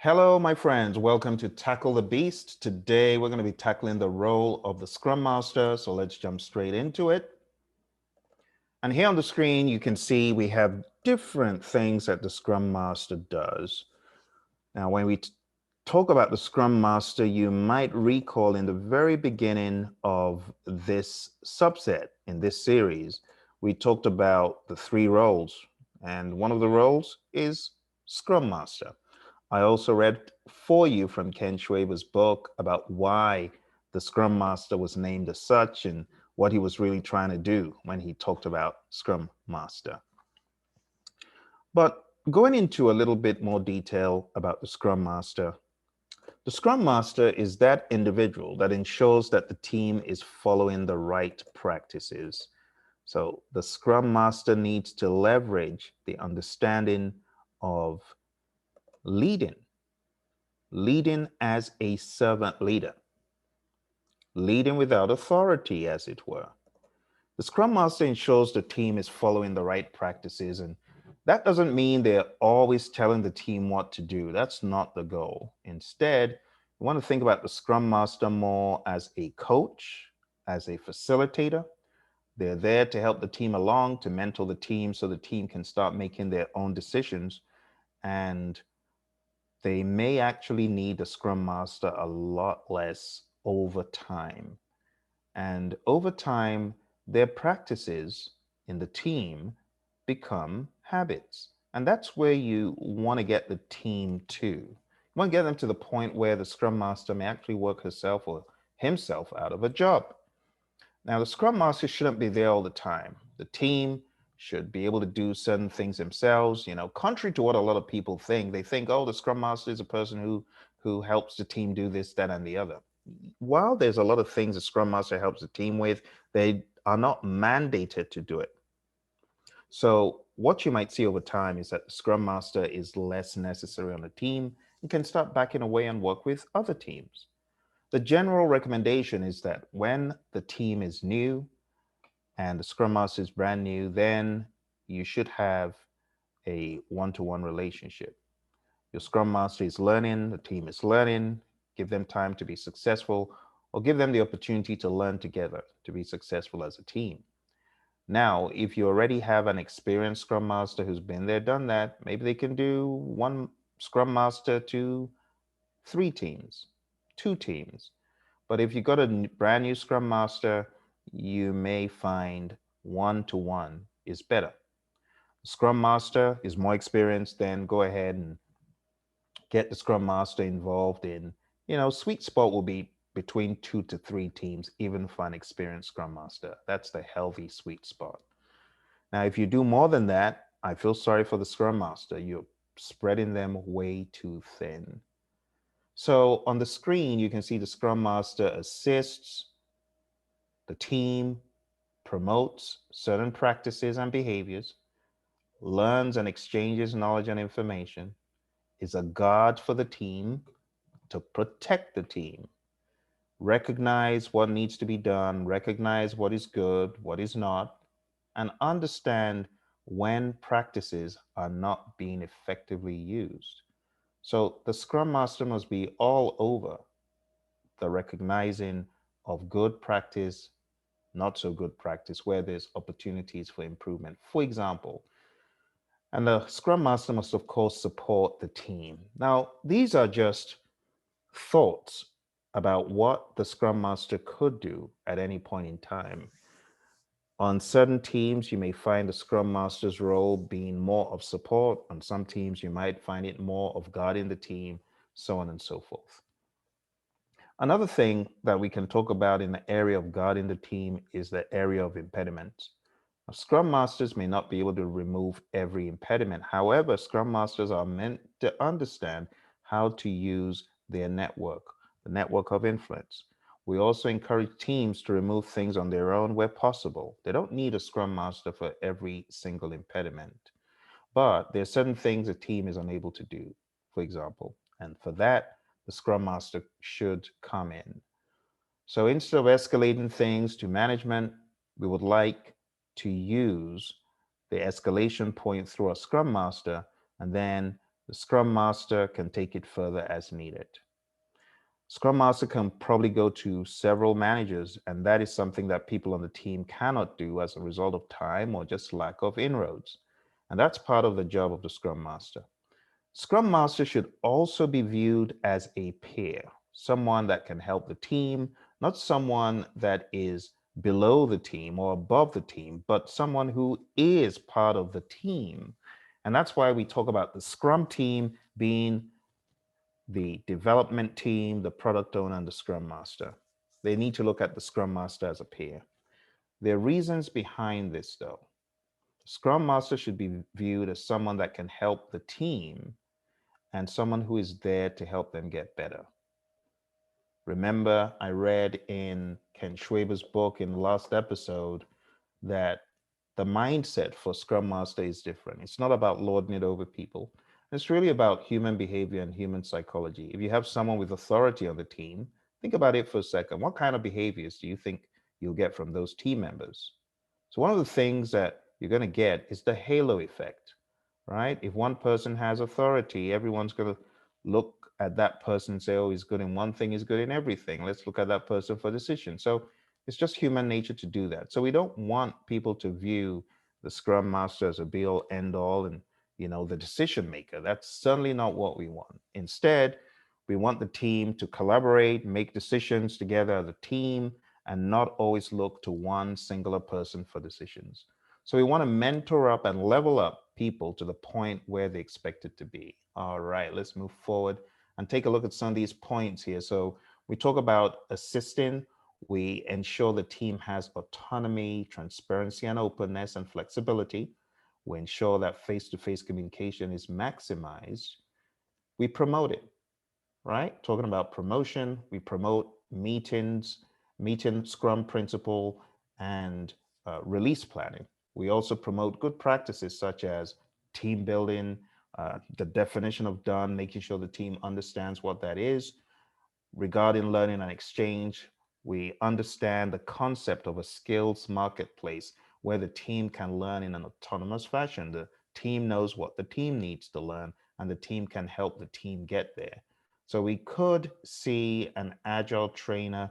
Hello, my friends. Welcome to Tackle the Beast. Today, we're going to be tackling the role of the Scrum Master. So let's jump straight into it. And here on the screen, you can see we have different things that the Scrum Master does. Now, when we talk about the Scrum Master, you might recall in the very beginning of this subset in this series, we talked about the three roles. And one of the roles is Scrum Master. I also read for you from Ken Schwaber's book about why the Scrum Master was named as such and what he was really trying to do when he talked about Scrum Master. But going into a little bit more detail about the Scrum Master, the Scrum Master is that individual that ensures that the team is following the right practices. So the Scrum Master needs to leverage the understanding of leading as a servant leader, leading without authority, as it were. The Scrum Master ensures the team is following the right practices, and that doesn't mean they're always telling the team what to do. That's not the goal. Instead, you want to think about the Scrum Master more as a coach, as a facilitator. They're there to help the team along, to mentor the team so the team can start making their own decisions. And they may actually need the Scrum Master a lot less over time. And over time, their practices in the team become habits. And that's where you want to get the team to. You want to get them to the point where the Scrum Master may actually work herself or himself out of a job. Now, the Scrum Master shouldn't be there all the time. The team should be able to do certain things themselves. Contrary to what a lot of people think, they think, oh, the Scrum Master is a person who helps the team do this, that, and the other. While there's a lot of things the Scrum Master helps the team with, they are not mandated to do it. So what you might see over time is that the Scrum Master is less necessary on the team and can start backing away and work with other teams. The general recommendation is that when the team is new and the Scrum Master is brand new, then you should have a one-to-one relationship. Your Scrum Master is learning, the team is learning, give them time to be successful, or give them the opportunity to learn together to be successful as a team. Now, if you already have an experienced Scrum Master who's been there, done that, maybe they can do one Scrum Master to 3 teams, 2 teams. But if you've got a brand new Scrum Master, you may find one-to-one is better. Scrum Master is more experienced, then go ahead and get the Scrum Master involved in, sweet spot will be between 2 to 3 teams, even for an experienced Scrum Master. That's the healthy sweet spot. Now, if you do more than that, I feel sorry for the Scrum Master. You're spreading them way too thin. So on the screen, you can see the Scrum Master assists the team, promotes certain practices and behaviors, learns and exchanges knowledge and information, is a guard for the team to protect the team, recognize what needs to be done, recognize what is good, what is not, and understand when practices are not being effectively used. So the Scrum Master must be all over the recognizing of good practice, not so good practice, where there's opportunities for improvement. For example, and the Scrum Master must, of course, support the team. Now, these are just thoughts about what the Scrum Master could do at any point in time. On certain teams, you may find the Scrum Master's role being more of support. On some teams, you might find it more of guiding the team, so on and so forth. Another thing that we can talk about in the area of guiding the team is the area of impediments. Now, Scrum Masters may not be able to remove every impediment. However, Scrum Masters are meant to understand how to use their network, the network of influence. We also encourage teams to remove things on their own where possible. They don't need a Scrum Master for every single impediment, but there are certain things a team is unable to do, for example, and for that, the Scrum Master should come in. So instead of escalating things to management, we would like to use the escalation point through a Scrum Master, and then The Scrum Master can take it further as needed. Scrum Master can probably go to several managers, and that is something that people on the team cannot do as a result of time or just lack of inroads. And that's part of the job of the Scrum Master. Scrum Master should also be viewed as a peer, someone that can help the team, not someone that is below the team or above the team, but someone who is part of the team. And that's why we talk about the Scrum team being the development team, the product owner, and the Scrum Master. They need to look at the Scrum Master as a peer. There are reasons behind this, though. Scrum Master should be viewed as someone that can help the team and someone who is there to help them get better. Remember, I read in Ken Schwaber's book in the last episode that the mindset for Scrum Master is different. It's not about lording it over people. It's really about human behavior and human psychology. If you have someone with authority on the team, think about it for a second. What kind of behaviors do you think you'll get from those team members? So, one of the things that you're going to get is the halo effect, right? If one person has authority, everyone's going to look at that person and say, oh, he's good in one thing, he's good in everything. Let's look at that person for decisions. So, it's just human nature to do that. So we don't want people to view the Scrum Master as a be all end all and the decision maker. That's certainly not what we want. Instead, we want the team to collaborate, make decisions together as a team, and not always look to one singular person for decisions. So we want to mentor up and level up people to the point where they expect it to be. All right, let's move forward and take a look at some of these points here. So we talk about assisting. We ensure the team has autonomy, transparency, and openness and flexibility. We ensure that face-to-face communication is maximized. We promote it, right? Talking about promotion, we promote meetings, meeting Scrum principle, and release planning. We also promote good practices such as team building, the definition of done, making sure the team understands what that is. Regarding learning and exchange, we understand the concept of a skills marketplace where the team can learn in an autonomous fashion. The team knows what the team needs to learn, and the team can help the team get there. So we could see an agile trainer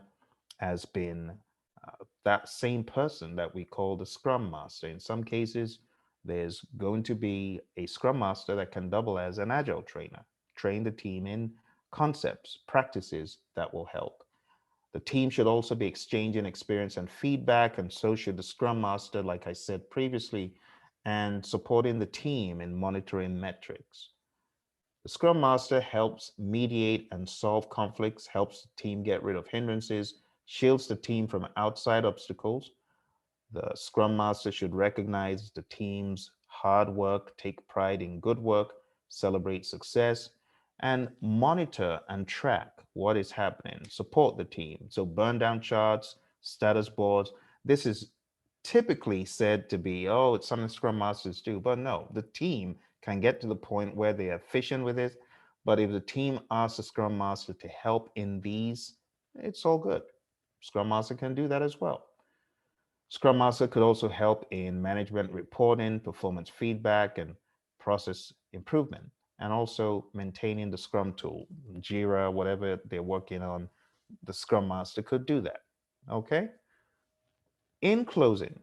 as being that same person that we call the Scrum Master. In some cases, there's going to be a Scrum Master that can double as an agile trainer, train the team in concepts, practices that will help. The team should also be exchanging experience and feedback, and so should the Scrum Master, like I said previously, and supporting the team in monitoring metrics. The Scrum Master helps mediate and solve conflicts, helps the team get rid of hindrances, shields the team from outside obstacles. The Scrum Master should recognize the team's hard work, take pride in good work, celebrate success, and monitor and track what is happening, support the team. So, burn down charts, status boards. This is typically said to be, oh, it's something Scrum Masters do. But no, the team can get to the point where they are efficient with it. But if the team asks the Scrum Master to help in these, it's all good. Scrum Master can do that as well. Scrum Master could also help in management reporting, performance feedback, and process improvement, and also maintaining the Scrum tool, Jira, whatever they're working on. The Scrum Master could do that. Okay. In closing,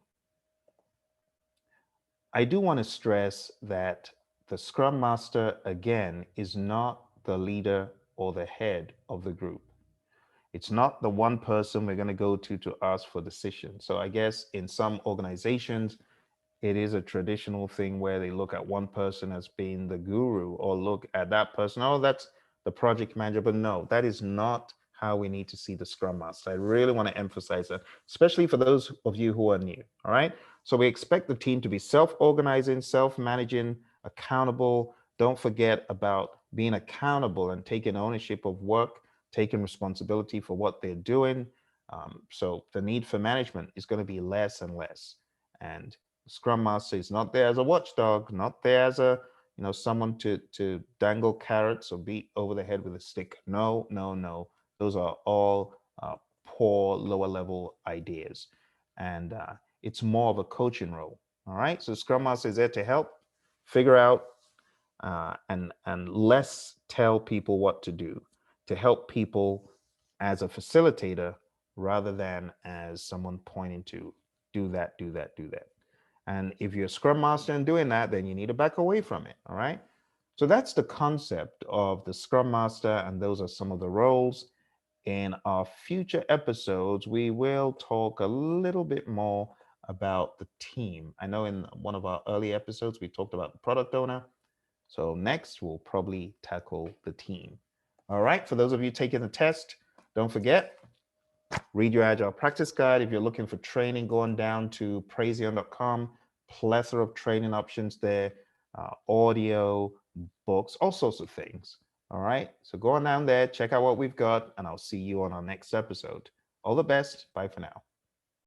I do want to stress that the Scrum Master, again, is not the leader or the head of the group. It's not the one person we're going to go to ask for decisions. So I guess in some organizations, it is a traditional thing where they look at one person as being the guru or look at that person, oh, that's the project manager. But no, that is not how we need to see the Scrum Master. I really want to emphasize that, especially for those of you who are new. All right. So we expect the team to be self-organizing, self-managing, accountable. Don't forget about being accountable and taking ownership of work, taking responsibility for what they're doing. So the need for management is going to be less and less. And Scrum Master is not there as a watchdog, not there as a someone to dangle carrots or beat over the head with a stick. No, no, no. Those are all poor lower level ideas, and it's more of a coaching role. All right. So Scrum Master is there to help figure out and less tell people what to do, to help people as a facilitator rather than as someone pointing to do that, do that, do that. And if you're a Scrum Master and doing that, then you need to back away from it. All right. So that's the concept of the Scrum Master, and those are some of the roles. In our future episodes, we will talk a little bit more about the team. I know in one of our early episodes, we talked about the product owner. So next, we'll probably tackle the team. All right. For those of you taking the test, don't forget, read your Agile practice guide. If you're looking for training, go on down to Praizion.com. Plethora of training options there, audio, books, all sorts of things. All right. So go on down there, check out what we've got, and I'll see you on our next episode. All the best. Bye for now.